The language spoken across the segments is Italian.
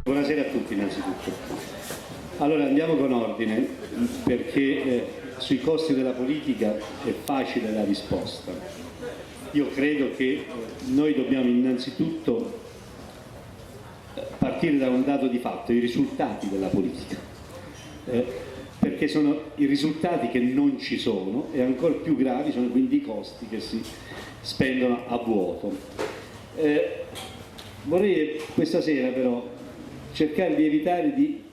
Buonasera a tutti innanzitutto. Allora andiamo con ordine perché sui costi della politica è facile la risposta. Io credo che noi dobbiamo innanzitutto partire da un dato di fatto, i risultati della politica, perché sono i risultati che non ci sono e ancora più gravi sono quindi i costi che si spendono a vuoto. Vorrei questa sera però cercare di evitare di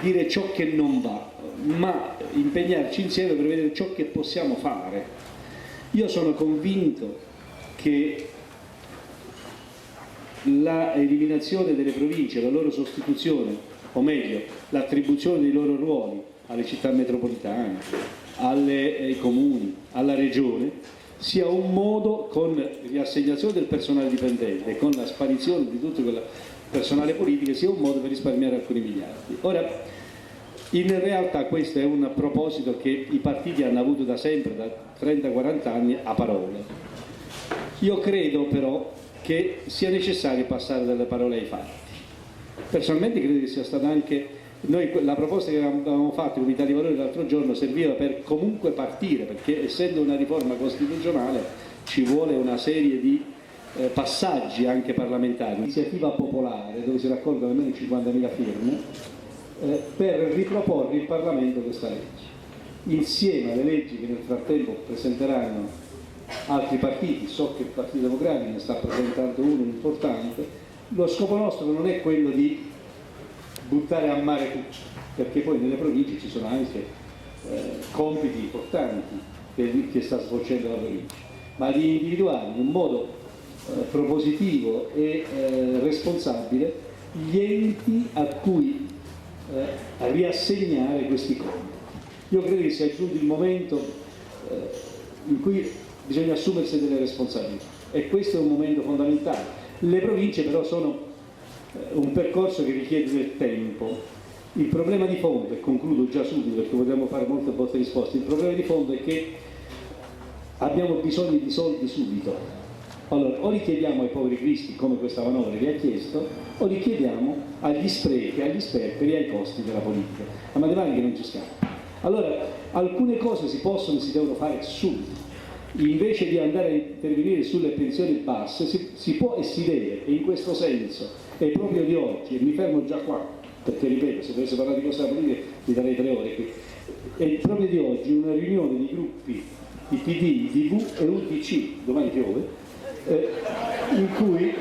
dire ciò che non va, ma impegnarci insieme per vedere ciò che possiamo fare. Io sono convinto che l'eliminazione delle province, la loro sostituzione, o meglio, l'attribuzione dei loro ruoli alle città metropolitane, ai comuni, alla regione, sia un modo, con riassegnazione del personale dipendente e con la sparizione di tutto quel personale politico, sia un modo per risparmiare alcuni miliardi. Ora, in realtà questo è un proposito che i partiti hanno avuto da sempre, da 30-40 anni, a parole. Io credo però che sia necessario passare dalle parole ai fatti. Personalmente credo che sia stata anche la proposta che avevamo fatto come Italia dei Valori l'altro giorno serviva per comunque partire, perché essendo una riforma costituzionale ci vuole una serie di passaggi anche parlamentari, iniziativa popolare dove si raccolgono almeno 50.000 firme per riproporre in Parlamento questa legge insieme alle leggi che nel frattempo presenteranno altri partiti. So che il Partito Democratico ne sta presentando uno importante. Lo scopo nostro non è quello di buttare a mare tutto, perché poi nelle province ci sono anche compiti importanti che sta svolgendo la provincia, ma di individuare in un modo propositivo e responsabile gli enti a cui riassegnare questi compiti. Io credo che sia giunto il momento in cui bisogna assumersi delle responsabilità e questo è un momento fondamentale. Le province però sono un percorso che richiede del tempo. Il problema di fondo, e concludo già subito perché potremmo fare molte botte risposte, il problema di fondo è che abbiamo bisogno di soldi subito. Allora, o li chiediamo ai poveri cristi come questa manovra vi ha chiesto, o li chiediamo agli sprechi, agli sperperi e ai costi della politica. La matematica non ci scappa. Allora, alcune cose si possono e si devono fare subito. Invece di andare a intervenire sulle pensioni basse, si può e si deve, e in questo senso è proprio di oggi, e mi fermo già qua, perché ripeto, se dovesse parlare di cose della politica vi darei 3 ore qui, è proprio di oggi una riunione di gruppi di PD, DV e UDC, domani piove, in cui...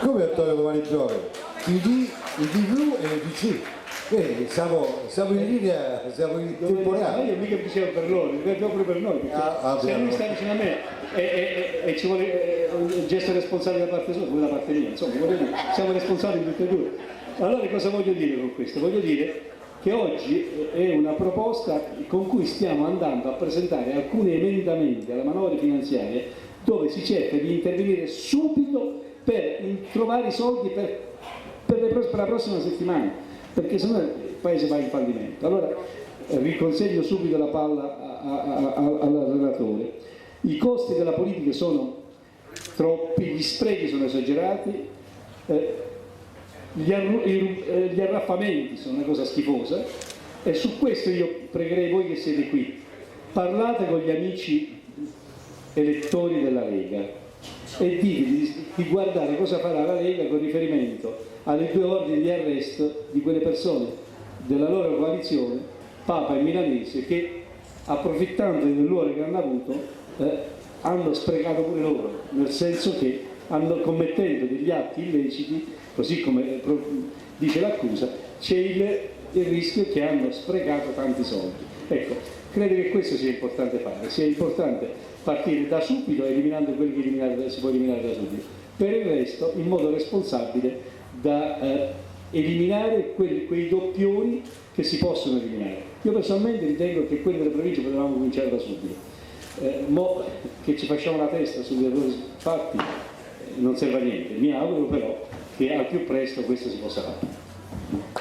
Come Antonio domani piove? PD, DV e UDC. Siamo in linea, siamo in tempo reale. Io mica dicevo per loro, proprio per noi, perché se lui sta vicino a me e ci vuole un gesto responsabile da parte sua, come da parte mia, insomma, siamo responsabili tutti e due. Allora cosa voglio dire con questo? Voglio dire che oggi è una proposta con cui stiamo andando a presentare alcuni emendamenti alla manovra finanziaria dove si cerca di intervenire subito per trovare i soldi per la prossima settimana, perché sennò il Paese va in fallimento. Allora riconsegno subito la palla al relatore. I costi della politica sono troppi, gli sprechi sono esagerati, gli arraffamenti sono una cosa schifosa e su questo io pregherei voi che siete qui, parlate con gli amici elettori della Lega e dite di guardare cosa farà la Lega con riferimento alle 2 ordini di arresto di quelle persone della loro coalizione, Papa e Milanese, che approfittando del ruolo che hanno avuto hanno sprecato pure loro, nel senso che commettendo degli atti illeciti, così come dice l'accusa, c'è il rischio che hanno sprecato tanti soldi. Ecco, credo che questo sia importante fare, sia importante partire da subito eliminando quelli che si può eliminare da subito, per il resto in modo responsabile da eliminare quei doppioni che si possono eliminare. Io personalmente ritengo che quelli delle province potevamo cominciare da subito, mo che ci facciamo la testa sugli errori fatti non serve a niente. Mi auguro però che al più presto questo si possa fare.